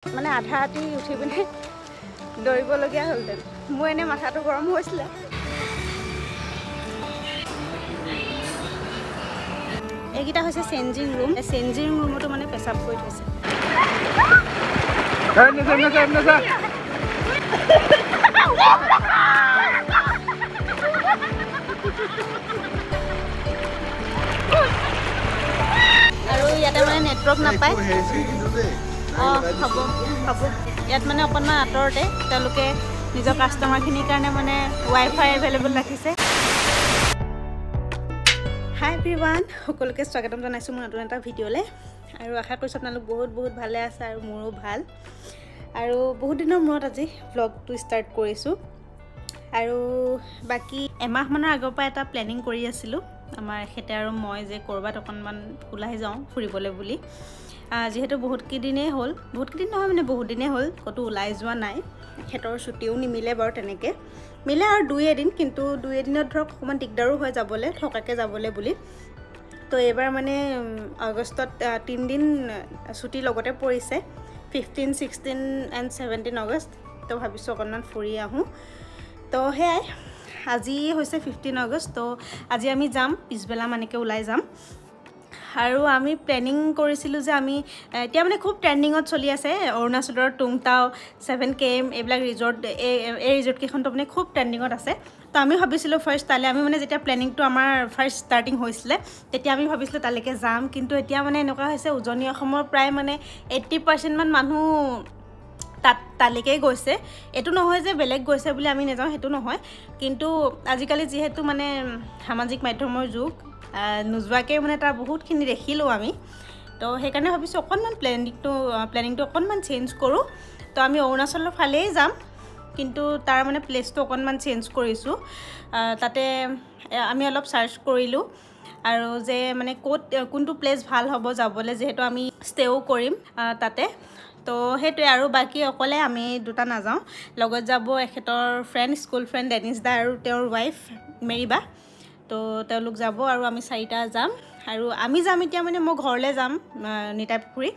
মানে আধা ৰাতি উঠি পিনে দৌৰিবলগীয়া হ'লহেঁতেন। মোৰ এনে মাথাটো গৰম হৈছিলে। এইকেইটা হৈছে চেঞ্জিং ৰুম। চেঞ্জিং ৰুমতো মানে পেচাব কৰি থৈছে। আৰু ইয়াতে মানে নেটৱৰ্ক নাপায়। হ'ব হ'ব ইয়াত মানে অকণমান আঁতৰতে তেওঁলোকে নিজৰ কাষ্টমাৰখিনিৰ কাৰণে মানে ৱাইফাই এভেইলেবল ৰাখিছে। হাই এভৰিৱান, সকলোকে স্বাগতম জনাইছোঁ মোৰ নতুন এটা ভিডিঅ'লৈ। আৰু আশা কৰিছোঁ আপোনালোক বহুত ভালে আছে আৰু মোৰো ভাল। আৰু বহুত দিনৰ মূৰত আজি ভ্লগটো ষ্টাৰ্ট কৰিছোঁ। আৰু বাকী এমাহমানৰ আগৰ পৰা এটা প্লেনিং কৰি আছিলোঁ আমাৰ এখেতে আৰু মই যে ক'ৰবাত অকণমান ওলাই যাওঁ ফুৰিবলৈ বুলি। যিহেতু বহুত দিনেই হ'ল ক'তো ওলাই যোৱা নাই। এখেতৰ ছুটিও নিমিলে বাৰু, তেনেকৈ মিলে আৰু 2 এদিন, কিন্তু 2 এদিনত ধৰক অকণমান দিগদাৰো হয় যাবলৈ, থকাকৈ যাবলৈ বুলি। তো এইবাৰ মানে আগষ্টত 3 দিন ছুটি লগতে পৰিছে, 15, 16 and 17 আগষ্ট। তো ভাবিছোঁ অকণমান ফুৰি আহোঁ। তো সেয়াই, আজি হৈছে 15 আগষ্ট। তো আজি আমি যাম, পিছবেলা মানেকৈ ওলাই যাম। আৰু আমি প্লেনিং কৰিছিলোঁ যে আমি এতিয়া মানে খুব ট্ৰেণ্ডিঙত চলি আছে অৰুণাচলৰ টুংটাও, 7KM এইবিলাক ৰিজৰ্ট। এই ৰিজৰ্টকেইখনটো মানে খুব ট্ৰেণ্ডিঙত আছে। তো আমি ভাবিছিলোঁ ফাৰ্ষ্ট তালৈ, আমি মানে যেতিয়া প্লেনিংটো আমাৰ ফাৰ্ষ্ট ষ্টাৰ্টিং হৈছিলে তেতিয়া আমি ভাবিছিলোঁ তালৈকে যাম। কিন্তু এতিয়া মানে এনেকুৱা হৈছে উজনি অসমৰ প্ৰায় মানে 80% মান মানুহ তালৈকেই গৈছে। এইটো নহয় যে বেলেগ গৈছে বুলি আমি নাযাওঁ, সেইটো নহয়। কিন্তু আজিকালি যিহেতু মানে সামাজিক মাধ্যমৰ যুগ, নোযোৱাকৈ মানে তাৰ বহুতখিনি দেখিলোঁ আমি। তো সেইকাৰণে ভাবিছোঁ অকণমান প্লেনিংটো অকণমান চেঞ্জ কৰোঁ। তো আমি অৰুণাচলৰ ফালেই যাম, কিন্তু তাৰ মানে প্লেচটো অকণমান চেঞ্জ কৰিছোঁ। তাতে আমি অলপ চাৰ্চ কৰিলোঁ আৰু যে মানে কোনটো প্লেচ ভাল হ'ব যাবলৈ, যিহেতু আমি ষ্টেও কৰিম তাতে। তো সেইটোৱে, আৰু বাকী অকলে আমি দুটা নাযাওঁ, লগত যাব এখেতৰ ফ্ৰেণ্ড, স্কুল ফ্ৰেণ্ড ডেনিছ দা আৰু তেওঁৰ ৱাইফ মেৰিবা। তো তেওঁলোক যাব আৰু আমি 4টা যাম। আৰু আমি যাম এতিয়া মানে মই ঘৰলৈ যাম নিতাই পুখুৰী।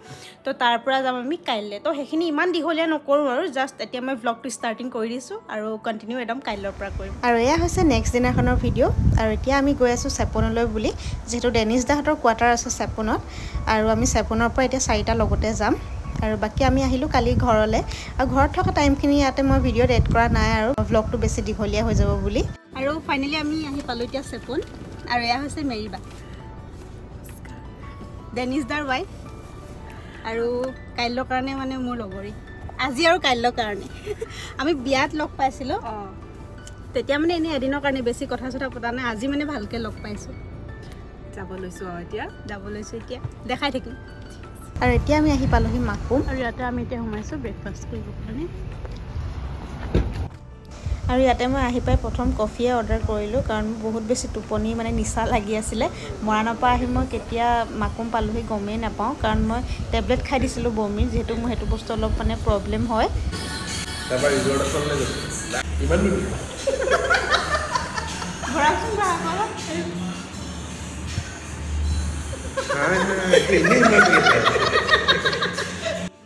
তো তাৰ পৰা যাম আমি কাইলৈ। তো সেইখিনি ইমান দীঘলীয়া নকৰোঁ আৰু, জাষ্ট এতিয়া মই ভ্লগটো ষ্টাৰ্টিং কৰি দিছোঁ আৰু কণ্টিনিউ একদম কাইলৈৰ পৰা কৰিম। আৰু এয়া হৈছে নেক্সট দিনাখনৰ ভিডিঅ'। আৰু এতিয়া আমি গৈ আছোঁ চেপনলৈ বুলি, যিহেতু ডেনিছ দাহঁতৰ কোৱাৰ্টাৰ আছে চেপনত। আৰু আমি চেপনৰ পৰা এতিয়া 4টা লগতে যাম। আৰু বাকী আমি আহিলোঁ কালি ঘৰলৈ। আৰু ঘৰত থকা টাইমখিনি ইয়াতে মই ভিডিঅ'ত এড কৰা নাই আৰু, ভ্লগটো বেছি দীঘলীয়া হৈ যাব বুলি। আৰু ফাইনেলি আমি আহি পালোঁ এতিয়া চেপন। আৰু এয়া হৈছে মেৰিবা, ডেনিছ দাৰ ৱাইফ, আৰু কাইলৈৰ কাৰণে মানে মোৰ লগৰী। আজি আৰু কাইলৈৰ কাৰণে আমি বিয়াত লগ পাইছিলোঁ, তেতিয়া মানে এনেই এদিনৰ কাৰণে বেছি কথা চথা পতা নাই। আজি মানে ভালকৈ লগ পাইছোঁ, যাব লৈছোঁ এতিয়া দেখাই থাকিম। আৰু এতিয়া আমি আহি পালোঁহি মাকুম। আৰু ইয়াতে আমি এতিয়া সোমাইছোঁ ব্ৰেকফাষ্ট কৰিবৰ কাৰণে। আৰু ইয়াতে মই আহি পাই প্ৰথম কফিয়ে অৰ্ডাৰ কৰিলোঁ, কাৰণ মোৰ বহুত বেছি টোপনি মানে নিচা লাগি আছিলে। মৰাণৰ পৰা আহি মই কেতিয়া মাকুম পালোঁহি গমেই নাপাওঁ, কাৰণ মই টেবলেট খাই দিছিলোঁ বমিৰ, যিহেতু মোৰ সেইটো বস্তু অলপ মানে প্ৰব্লেম হয়।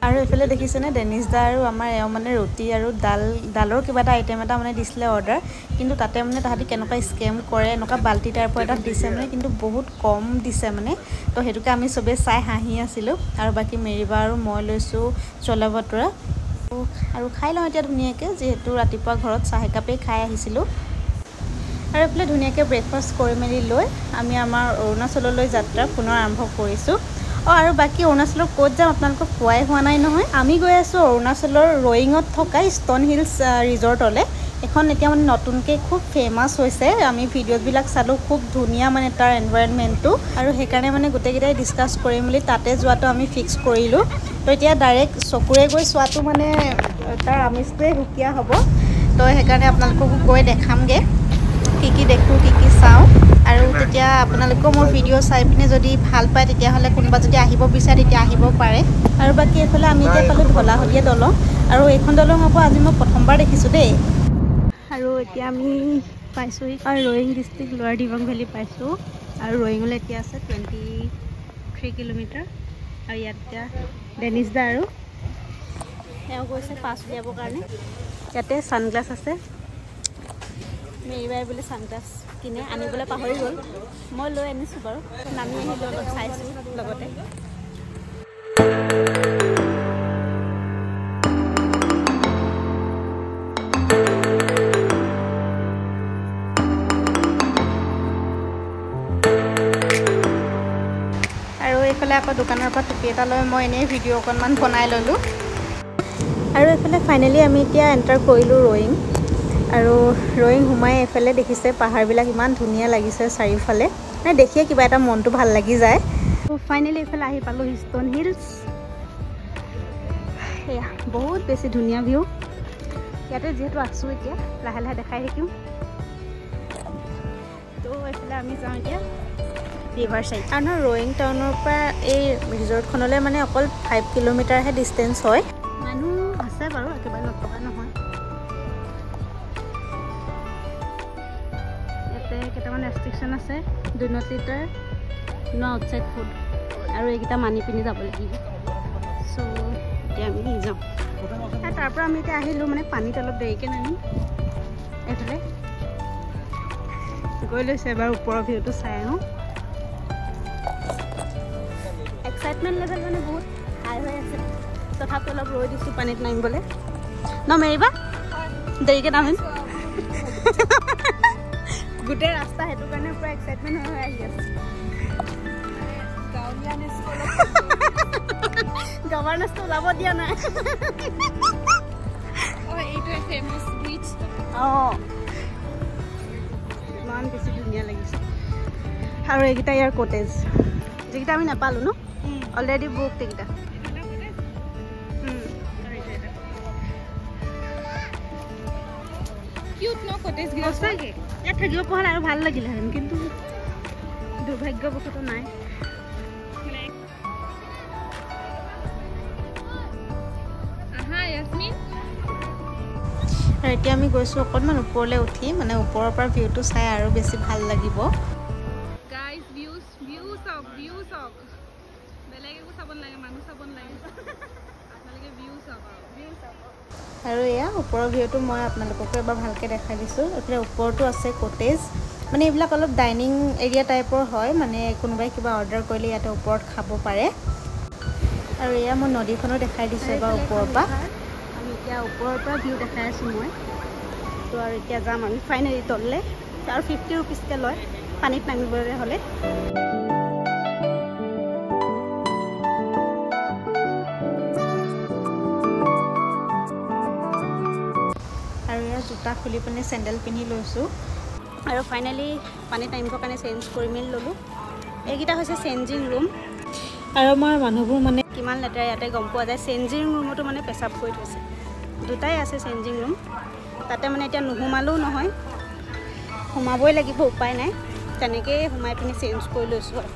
আৰু এইফালে দেখিছেনে ডেনিছ দা আৰু আমাৰ এওঁ মানে ৰুটি আৰু ডালৰ কিবা এটা আইটেম এটা মানে দিছিলে অৰ্ডাৰ। কিন্তু তাতে মানে তাহাঁতি কেনেকুৱা স্কেম কৰে, এনেকুৱা বাল্টি টাইপৰ এটা দিছে মানে, কিন্তু বহুত কম দিছে মানে। তো সেইটোকে আমি চবেই চাই হাঁহি আছিলোঁ। আৰু বাকী মেৰিবা আৰু মই লৈছোঁ চলে ভটোৰা। আৰু খাই লওঁ এতিয়া ধুনীয়াকৈ, যিহেতু ৰাতিপুৱা ঘৰত চাহ একাপেই খাই আহিছিলোঁ। আৰু এইফালে ধুনীয়াকৈ ব্ৰেকফাষ্ট কৰি মেলি লৈ আমি আমাৰ অৰুণাচললৈ যাত্ৰা পুনৰ আৰম্ভ কৰিছোঁ। আৰু বাকী অৰুণাচলৰ ক'ত যাম আপোনালোকক কোৱাই হোৱা নাই নহয়। আমি গৈ আছোঁ অৰুণাচলৰ ৰয়িঙত থকা ষ্টন হিলছ ৰিজৰ্টলৈ। এখন এতিয়া মানে নতুনকৈ খুব ফেমাছ হৈছে, আমি ভিডিঅ'বিলাক চালোঁ, খুব ধুনীয়া মানে তাৰ এনভাইৰনমেণ্টটো। আৰু সেইকাৰণে মানে গোটেইকেইটাই ডিছকাছ কৰিম বুলি তাতে যোৱাটো আমি ফিক্স কৰিলোঁ। তো এতিয়া ডাইৰেক্ট চকুৰে গৈ চোৱাটো মানে তাৰ আমেজটোৱে সুকীয়া হ'ব। তো সেইকাৰণে আপোনালোককো গৈ দেখামগৈ, কি দেখোঁ, কি চাওঁ। আৰু তেতিয়া আপোনালোকেও মোৰ ভিডিঅ' চাই পিনে যদি ভাল পায়, তেতিয়াহ'লে কোনোবা যদি আহিব বিচাৰে তেতিয়া আহিব পাৰে। আৰু বাকী এইফালে আমি এতিয়া পালোঁ ঢলা-শদিয়া দলং। আৰু এইখন দলং আকৌ আজি মই প্ৰথমবাৰ দেখিছোঁ দেই। আৰু এতিয়া আমি পাইছোঁহি ৰয়িং ডিষ্ট্ৰিক্ট লোৱাৰ দিবাং ভেলী পাইছোঁ। আৰু ৰয়িঙলৈ এতিয়া আছে 23 কিলোমিটাৰ। আৰু ইয়াত এতিয়া ডেনিছ দা আৰু এওঁ গৈছে পাছ উলিয়াবৰ কাৰণে ইয়াতে ছানগ্লাছ আছে মেৰিবাই বুলি ছানগ্লাছ কিনে আনিবলৈ পাহৰি গ'ল মই লৈ আনিছোঁ বাৰু নামি আহিলোঁ অলপ চাইছোঁ লগতে আৰু এইফালে আকৌ দোকানৰ পৰা টুপি এটা লৈ মই এনেই ভিডিঅ' অকণমান বনাই ল'লোঁ আৰু এইফালে ফাইনেলি আমি এতিয়া এণ্টাৰ কৰিলোঁ ৰয়িং আৰু ৰয়িং সোমাই এইফালে দেখিছে পাহাৰবিলাক ইমান ধুনীয়া লাগিছে চাৰিওফালে মানে দেখিয়ে কিবা এটা মনটো ভাল লাগি যায় ফাইনেলি এইফালে আহি পালোঁ ষ্ট'ন হিলছ এয়া বহুত বেছি ধুনীয়া ভিউ ইয়াতে যিহেতু আছোঁ এতিয়া লাহে লাহে দেখাই থাকিম তো এইফালে আমি যাওঁ এতিয়া ৰিভাৰ চাইড আৰু ন ৰয়িং টাউনৰ পৰা এই ৰিজৰ্টখনলৈ মানে অকল 5 কিলোমিটাৰহে ডিষ্টেঞ্চ হয় মানুহ আছে বাৰু একেবাৰে নথকা নহয় ইয়াতে কেইটামান ৰেষ্ট্ৰিকশ্যন আছে do not litter no outside food আৰু এইকেইটা মানি পিনি যাব লাগিব চ' এতিয়া আমি যাওঁ তাৰ পৰা আমি এতিয়া আহিলোঁ মানে পানীত অলপ দেৰিকৈ নামি এইফালে গৈ লৈছে এবাৰ ওপৰৰ ভিউটো চাই আহোঁ এক্সাইটমেণ্ট লেভেল মানে বহুত হাই হৈ আছে তথাপি অলপ ৰৈ দিছোঁ পানীত নামিবলৈ ন মেৰিবা দেৰিকৈ নামিম গোটেই ৰাস্তা সেইটো কাৰণে পুৰা এক্সাইটমেণ্ট হৈ আহি আছে গভৰ্নেন্সটো ওলাব দিয়া নাই এইটোৱে ফেমাছ বিচ অঁ ইমান বেছি ধুনীয়া লাগিছে আৰু এইকেইটা ইয়াৰ কটেজ যিকেইটা আমি নাপালোঁ ন অলৰেডি বুক এইকেইটা ইয়াত থাকিব পৰা আৰু ভাল লাগিলেহেঁতেন কিন্তু দুৰ্ভাগ্যবশতঃ নাই আৰু এতিয়া আমি গৈছোঁ অকণমান ওপৰলৈ উঠি মানে ওপৰৰ পৰা ভিউটো চাই আৰু বেছি ভাল লাগিব আৰু এয়া ওপৰৰ ভিউটো মই আপোনালোককো এবাৰ ভালকৈ দেখাই দিছোঁ এইফালে ওপৰতো আছে কটেজ মানে এইবিলাক অলপ ডাইনিং এৰিয়া টাইপৰ হয় মানে কোনোবাই কিবা অৰ্ডাৰ কৰিলে ইয়াতে ওপৰত খাব পাৰে আৰু এয়া মই নদীখনো দেখাই দিছোঁ এবাৰ ওপৰৰ পৰা আমি এতিয়া ওপৰৰ পৰা ভিউ দেখাই আছোঁ মই তো আৰু এতিয়া যাম আমি ফাইনেলি তললৈ আৰু 50 ৰুপিছকৈ লয় পানীত নামিবলৈ হ'লে আৰু ইয়াৰ জোতা খুলি পিনে চেণ্ডেল পিন্ধি লৈছোঁ আৰু ফাইনেলি পানীত নামিবৰ কাৰণে চেঞ্জ কৰি মেলি ল'লোঁ এইকেইটা হৈছে চেঞ্জিং ৰুম আৰু মই মানুহবোৰ মানে কিমান লেতেৰা ইয়াতে গম পোৱা যায় চেঞ্জিং ৰুমতো মানে পেচাব কৰি থৈছে দুটাই আছে চেঞ্জিং ৰুম তাতে মানে এতিয়া নোসোমালেও নহয় সোমাবই লাগিব উপায় নাই তেনেকৈয়ে সোমাই পিনি চেঞ্জ কৰি লৈছোঁ আৰু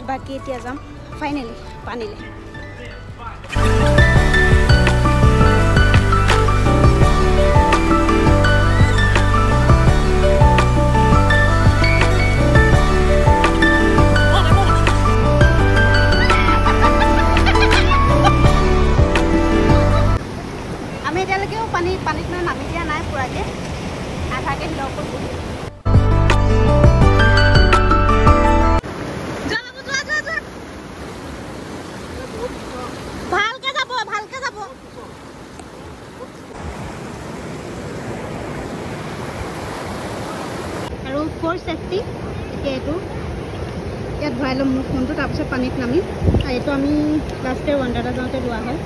বাকী এতিয়া যাম ফাইনেলি পানীলৈ পানীত মানে নামি দিয়া নাই পুৰাকৈ আধাকৈ হিলা ওপৰত ভালকৈ যাব ভালকৈ যাব আৰু ফৰ ছেফটি এতিয়া এইটো ইয়াত ভৰাই ল'ম মোৰ ফোনটো তাৰপিছত পানীত নামিম আৰু এইটো আমি লাষ্ট ইয়াৰ ৱাণ্ডাৰলা যাওঁতে লোৱা হয়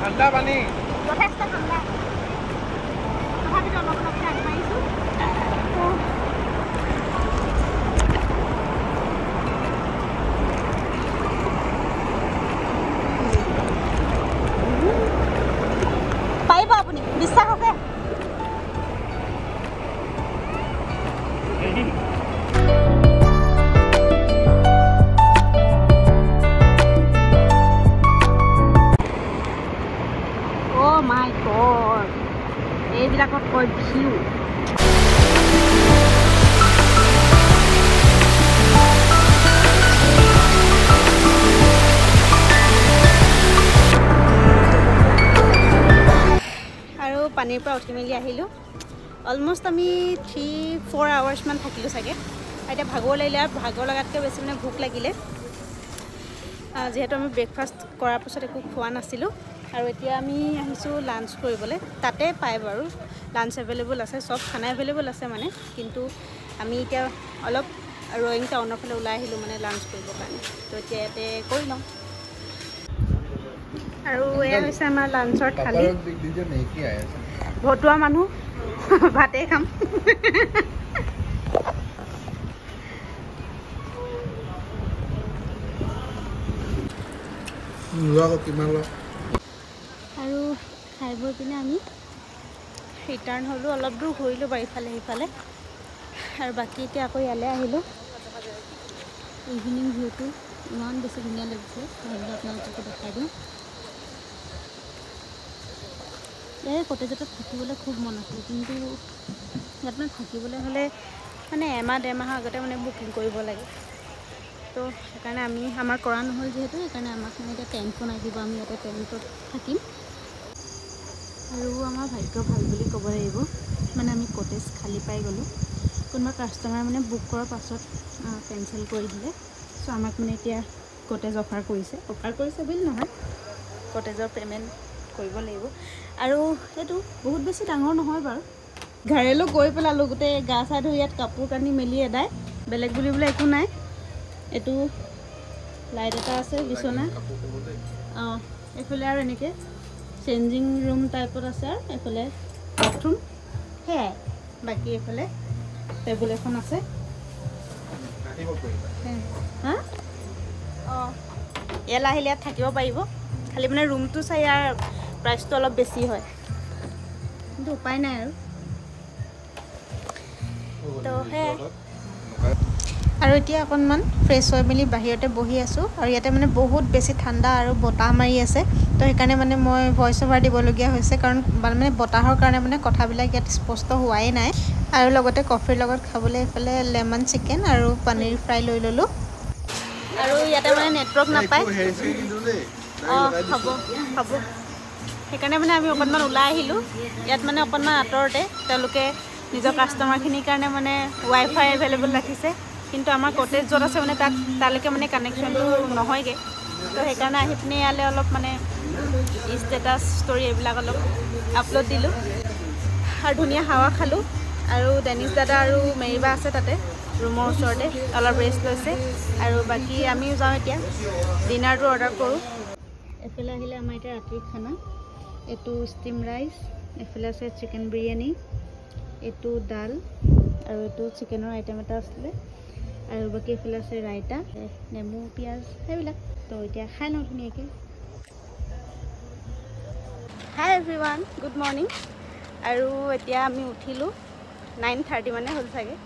ঠাণ্ডা পানী যথেষ্ট ঠাণ্ডা তথাপিতো অলপ অলপকৈ আগবাঢ়িছোঁ ভিউ আৰু পানীৰ পৰা উঠি মেলি আহিলোঁ অলমষ্ট আমি 3-4 আৱাৰ্ছমান থাকিলোঁ চাগে এতিয়া ভাগৰ লাগিলে আৰু ভাগৰ লগাতকৈ বেছি মানে ভোক লাগিলে যিহেতু আমি ব্ৰেকফাষ্ট কৰাৰ পাছত একো খোৱা নাছিলোঁ আৰু এতিয়া আমি আহিছোঁ লাঞ্চ কৰিবলৈ তাতে পায় বাৰু লাঞ্চ এভেইলেবল আছে চব খানা এভেইলেবল আছে মানে কিন্তু আমি এতিয়া অলপ ৰয়িং টাউনৰ ফালে ওলাই আহিলোঁ মানে লাঞ্চ কৰিবৰ কাৰণে তো এতিয়া ইয়াতে কৰি লওঁ আৰু এয়া হৈছে আমাৰ লাঞ্চৰ থালি ভতুৱা মানুহ ভাতেই খাম আৰু খাই বৈ পিনে আমি ৰিটাৰ্ণ হ'লোঁ অলপ দূৰ ঘূৰিলোঁ বাৰু ইফালে সিফালে আৰু বাকী এতিয়া আকৌ ইয়ালৈ আহিলোঁ ইভিনিং ভিউটো ইমান বেছি ধুনীয়া লাগিছে ভাবিলোঁ আপোনালোককো দেখাই দিওঁ এই কটেজত থাকিবলৈ খুব মন আছিলে কিন্তু ইয়াত মানে থাকিবলৈ হ'লে মানে এমাহ 1.5 মাহৰ আগতে মানে বুকিং কৰিব লাগে তো সেইকাৰণে আমাৰ কৰা নহ'ল যিহেতু সেইকাৰণে আমাক মানে এতিয়া টেণ্ট বনাই দিব আমি ইয়াতে টেণ্টত থাকিম আৰু আমাৰ ভাগ্য ভাল বুলি ক'ব লাগিব মানে আমি কটেজ খালী পাই গ'লোঁ কোনোবা কাষ্টমাৰ মানে বুক কৰাৰ পাছত কেঞ্চেল কৰি দিলে চ' আমাক মানে এতিয়া কটেজ অফাৰ কৰিছে বুলি নহয় কটেজৰ পে'মেণ্ট কৰিব লাগিব আৰু এইটো বহুত বেছি ডাঙৰ নহয় বাৰু ঘাৰেলৈ গৈ পেলালোঁ গোটেই গা চা ধুই ইয়াত কাপোৰ কানি মেলি এদাই বেলেগ বুলিবলৈ একো নাই এইটো লাইট এটা আছে বিচনা অঁ এইফালে আৰু এনেকৈ চেঞ্জিং ৰুম টাইপত আছে আৰু এইফালে বাথৰুম সেয়াই বাকী এইফালে টেবুল এখন আছে হা অঁ ইয়ালৈ আহিলে ইয়াত থাকিব পাৰিব খালি মানে ৰুমটো চাই ইয়াৰ প্ৰাইচটো অলপ বেছি হয় কিন্তু উপায় নাই আৰু তো সেয়াই আৰু এতিয়া অকণমান ফ্ৰেছ হৈ মেলি বাহিৰতে বহি আছোঁ আৰু ইয়াতে মানে বহুত বেছি ঠাণ্ডা আৰু বতাহ মাৰি আছে তো সেইকাৰণে মানে মই ভইচ অভাৰ দিবলগীয়া হৈছে কাৰণ মানে বতাহৰ কাৰণে মানে কথাবিলাক ইয়াত স্পষ্ট হোৱাই নাই আৰু লগতে কফিৰ লগত খাবলৈ এইফালে লেমন চিকেন আৰু পনীৰ ফ্ৰাই লৈ ল'লোঁ আৰু ইয়াতে মানে নেটৱৰ্ক নাপায় অঁ হ'ব সেইকাৰণে মানে আমি অকণমান ওলাই আহিলোঁ ইয়াত মানে অকণমান আঁতৰতে তেওঁলোকে নিজৰ কাষ্টমাৰখিনিৰ কাৰণে মানে ৱাইফাই এভেইলেবল ৰাখিছে কিন্তু আমাৰ কটেজ য'ত আছে মানে তালৈকে মানে কানেকশ্যনটো নহয়গৈ তো সেইকাৰণে আহি পিনে ইয়ালৈ অলপ মানে ষ্টেটাছ ষ্টৰি এইবিলাক অলপ আপলোড দিলোঁ আৰু ধুনীয়া হাৱা খালোঁ আৰু ডেনিছ দাদা আৰু মেৰিবা আছে তাতে ৰুমৰ ওচৰতে অলপ ৰেষ্ট লৈছে আৰু বাকী আমিও যাওঁ এতিয়া ডিনাৰটো অৰ্ডাৰ কৰোঁ এইফালে আহিলে আমাৰ এতিয়া ৰাতিৰ খানা এইটো ষ্টিম ৰাইচ এইফালে আছে চিকেন বিৰিয়ানী এইটো ডাল আৰু এইটো চিকেনৰ আইটেম এটা আছিলে আৰু বাকী এইফালে আছে ৰাইতা নেমু পিঁয়াজ সেইবিলাক তো এতিয়া খাই লওঁ ধুনীয়াকৈ হাই এভৰিৱান গুড মৰ্ণিং আৰু এতিয়া আমি উঠিলোঁ 9:30 মানে হ'ল চাগে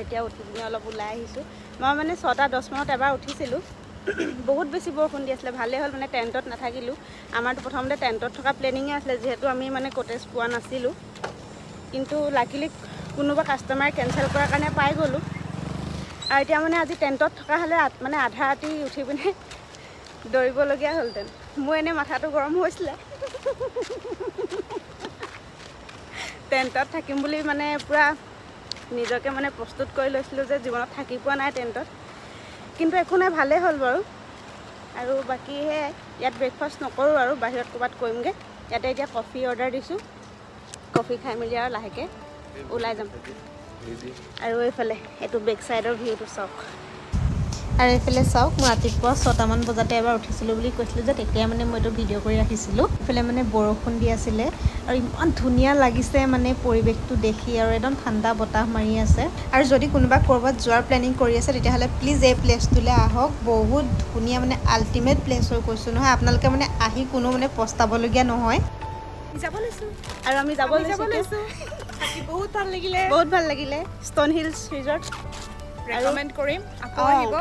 এতিয়া উঠি পিনে অলপ ওলাই আহিছোঁ মই মানে 6:10 মানত এবাৰ উঠিছিলোঁ বহুত বেছি বৰষুণ দি আছিলে ভালেই হ'ল মানে টেণ্টত নাথাকিলোঁ আমাৰতো প্ৰথমতে টেণ্টত থকা প্লেনিঙে আছিলে যিহেতু আমি মানে কটেজ পোৱা নাছিলোঁ কিন্তু লাকিলি কোনোবা কাষ্টমাৰে কেঞ্চেল কৰাৰ কাৰণে পাই গ'লোঁ আৰু এতিয়া মানে আজি টেণ্টত থকা হ'লে মানে আধা ৰাতি উঠি পিনে দৌৰিবলগীয়া হ'লহেঁতেন মোৰ এনেই মাথাটো গৰম হৈছিলে টেণ্টত থাকিম বুলি মানে পূৰা নিজকে মানে প্ৰস্তুত কৰি লৈছিলোঁ যে জীৱনত থাকি পোৱা নাই টেণ্টত কিন্তু একো নাই ভালেই হ'ল বাৰু আৰু বাকী সেয়াই ইয়াত ব্ৰেকফাষ্ট নকৰোঁ আৰু বাহিৰত ক'ৰবাত কৰিমগৈ ইয়াতে এতিয়া কফি অৰ্ডাৰ দিছোঁ কফি খাই মেলি আৰু লাহেকৈ ওলাই যাম আৰু এইফালে এইটো বেক চাইডৰ ভিউটো চাওক আৰু এইফালে চাওক মই ৰাতিপুৱা 6টামান বজাতে এবাৰ উঠিছিলোঁ বুলি কৈছিলোঁ যে তেতিয়া মানে মই এইটো ভিডিঅ' কৰি ৰাখিছিলোঁ এইফালে মানে বৰষুণ দি আছিলে আৰু ইমান ধুনীয়া লাগিছে মানে পৰিৱেশটো দেখি আৰু একদম ঠাণ্ডা বতাহ মাৰি আছে আৰু যদি কোনোবা ক'ৰবাত যোৱাৰ প্লেনিং কৰি আছে তেতিয়াহ'লে প্লিজ এই প্লেচটোলৈ আহক বহুত ধুনীয়া মানে আল্টিমেট প্লেচ হৈ কৈছোঁ নহয় আপোনালোকে মানে আহি কোনো মানে পস্তাবলগীয়া নহয় যাব লৈছোঁ আৰু আমি যাব লৈছোঁ বহুত ভাল লাগিলে ষ্টন হিলছ ৰিজৰ্ট ৰেকমেণ্ড কৰিম আকৌ আহিব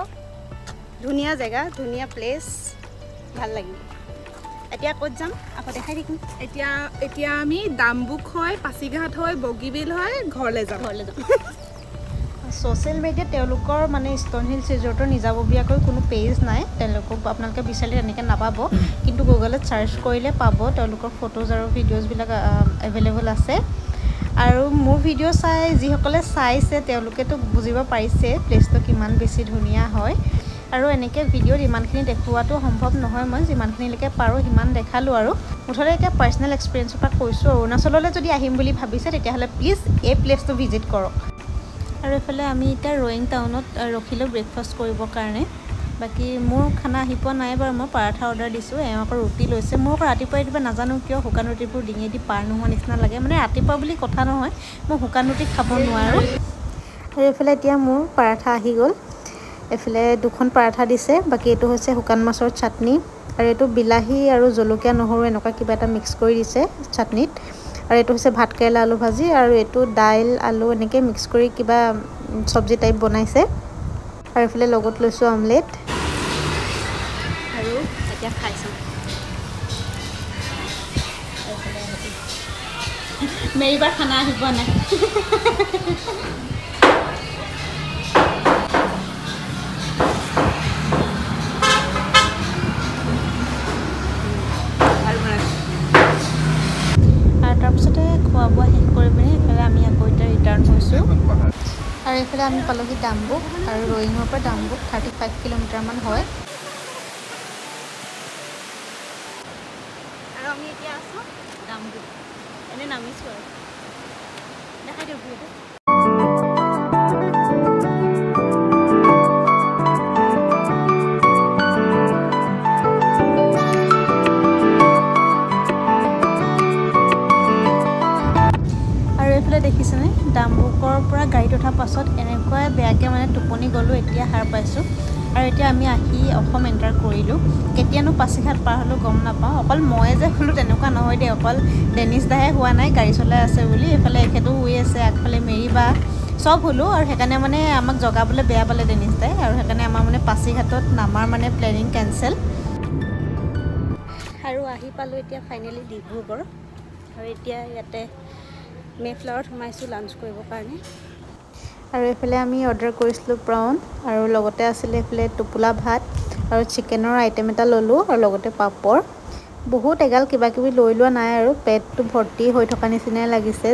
ধুনীয়া জেগা ধুনীয়া প্লেচ ভাল লাগিব এতিয়া ক'ত যাম আকৌ দেখাই দিম এতিয়া আমি ডাম্বুক হয় পাছিঘাট হয় বগীবিল হয় ঘৰলৈ যাম ছ'চিয়েল মিডিয়াত তেওঁলোকৰ মানে ষ্ট'ন হিলছ ৰিজৰ্টৰ নিজাববীয়াকৈ কোনো পেজ নাই তেওঁলোকক আপোনালোকে বিচাৰিলে তেনেকৈ নাপাব কিন্তু গুগলত চাৰ্চ কৰিলে পাব তেওঁলোকৰ ফটোজ আৰু ভিডিঅ'জবিলাক এভেইলেবল আছে আৰু মোৰ ভিডিঅ' চাই যিসকলে চাইছে তেওঁলোকেতো বুজিব পাৰিছে প্লেচটো কিমান বেছি ধুনীয়া হয় আৰু এনেকৈ ভিডিঅ'ত ইমানখিনি দেখুৱাটো সম্ভৱ নহয় মই যিমানখিনিলৈকে পাৰোঁ সিমান দেখালোঁ আৰু মুঠতে এতিয়া পাৰ্চনেল এক্সপিৰিয়েঞ্চৰ পৰা কৈছোঁ অৰুণাচললৈ যদি আহিম বুলি ভাবিছে তেতিয়াহ'লে প্লিজ এই প্লেচটো ভিজিট কৰক আৰু এইফালে আমি এতিয়া ৰয়িং টাউনত ৰখিলোঁ ব্ৰেকফাষ্ট কৰিবৰ কাৰণে বাকী মোৰ খানা আহি পোৱা নাই বাৰু মই পৰাঠা অৰ্ডাৰ দিছোঁ এওঁ আকৌ ৰুটি লৈছে মোৰ আকৌ ৰাতিপুৱা ৰাতিপুৱা নাজানো কিয় শুকান ৰুটিবোৰ ডিঙেদি পাৰ নোহোৱা নিচিনা লাগে মানে ৰাতিপুৱা বুলি কথা নহয় মই শুকান ৰুটি খাব নোৱাৰোঁ আৰু এইফালে এতিয়া মোৰ পৰাঠা আহি গ'ল এইফালে দুখন পৰাঠা দিছে বাকী এইটো হৈছে শুকান মাছৰ চাটনি আৰু এইটো বিলাহী আৰু জলকীয়া নহৰু এনেকুৱা কিবা এটা মিক্স কৰি দিছে চাটনিত আৰু এইটো হৈছে ভাতকেৰেলা আলু ভাজি আৰু এইটো দাইল আলু এনেকৈ মিক্স কৰি কিবা চব্জি টাইপ বনাইছে আৰু এইফালে লগত লৈছোঁ অমলেট আৰু এতিয়া খাইছোঁ মেৰিবাৰ খানা আহি পোৱা নাই তাৰপিছতে খোৱা বোৱা শেষ কৰি পিনে এইফালে আমি আকৌ এতিয়া ৰিটাৰ্ণ হৈছোঁ আৰু এইফালে আমি পালোহি ডাম্বুক আৰু ৰয়িঙৰ পৰা ডাম্বুক 35 কিলোমিটাৰমান হয় আৰু আমি এতিয়া আছোঁ ডাম্বুক এনেই নামিছোঁ আৰু দেখাই দিওঁ ভিউটো দেখিছেনে ডাম্বুকৰ পৰা গাড়ীত উঠাৰ পাছত এনেকুৱাই বেয়াকৈ মানে টোপনি গ'লোঁ এতিয়া সাৰ পাইছোঁ আৰু এতিয়া আমি আহি অসম এণ্টাৰ কৰিলোঁ কেতিয়ানো পাছিঘাট পাৰ হ'লোঁ গম নাপাওঁ অকল মই যে হ'লোঁ তেনেকুৱা নহয় দেই অকল ডেনিছ দাহে হোৱা নাই গাড়ী চলাই আছে বুলি এইফালে এখেতো শুই আছে আগফালে মেৰিবা চব হ'লোঁ আৰু সেইকাৰণে মানে আমাক জগাবলৈ বেয়া পালে ডেনিছ দাই আৰু সেইকাৰণে আমাৰ মানে পাছিঘাটত নামাৰ মানে প্লেনিং কেঞ্চেল আৰু আহি পালোঁ এতিয়া ফাইনেলি ডিব্ৰুগড় আৰু এতিয়া ইয়াতে মেফ্লাৱাৰত সোমাইছোঁ লাঞ্চ কৰিবৰ কাৰণে আৰু এইফালে আমি অৰ্ডাৰ কৰিছিলোঁ প্ৰাউন আৰু লগতে আছিলে এইফালে টোপোলা ভাত আৰু চিকেনৰ আইটেম এটা ল'লোঁ আৰু লগতে পাপৰ বহুত এগাল কিবা কিবি লৈ লোৱা নাই আৰু পেটটো ভৰ্তি হৈ থকা নিচিনাই লাগিছে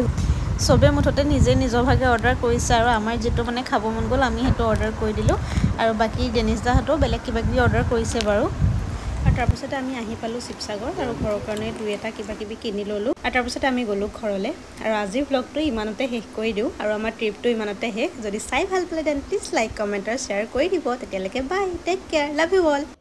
চবে মুঠতে নিজে নিজৰ ভাগে অৰ্ডাৰ কৰিছে আৰু আমাৰ যিটো মানে খাব মন গ'ল আমি সেইটো অৰ্ডাৰ কৰি দিলোঁ আৰু বাকী ডেনিছ দাহঁতেও বেলেগ কিবা কিবি অৰ্ডাৰ কৰিছে বাৰু আৰু তাৰপিছতে আমি আহি পালোঁ শিৱসাগৰ আৰু ঘৰৰ কাৰণে দুই এটা কিবা কিবি কিনি ল'লোঁ আৰু তাৰপিছতে আমি গ'লোঁ ঘৰলৈ আৰু আজিৰ ব্লগটো ইমানতে শেষ কৰি দিওঁ আৰু আমাৰ ট্ৰিপটো ইমানতে শেষ যদি চাই ভাল পালে দেন প্লিজ লাইক কমেণ্ট আৰু শ্বেয়াৰ কৰি দিব তেতিয়ালৈকে bye take care love you all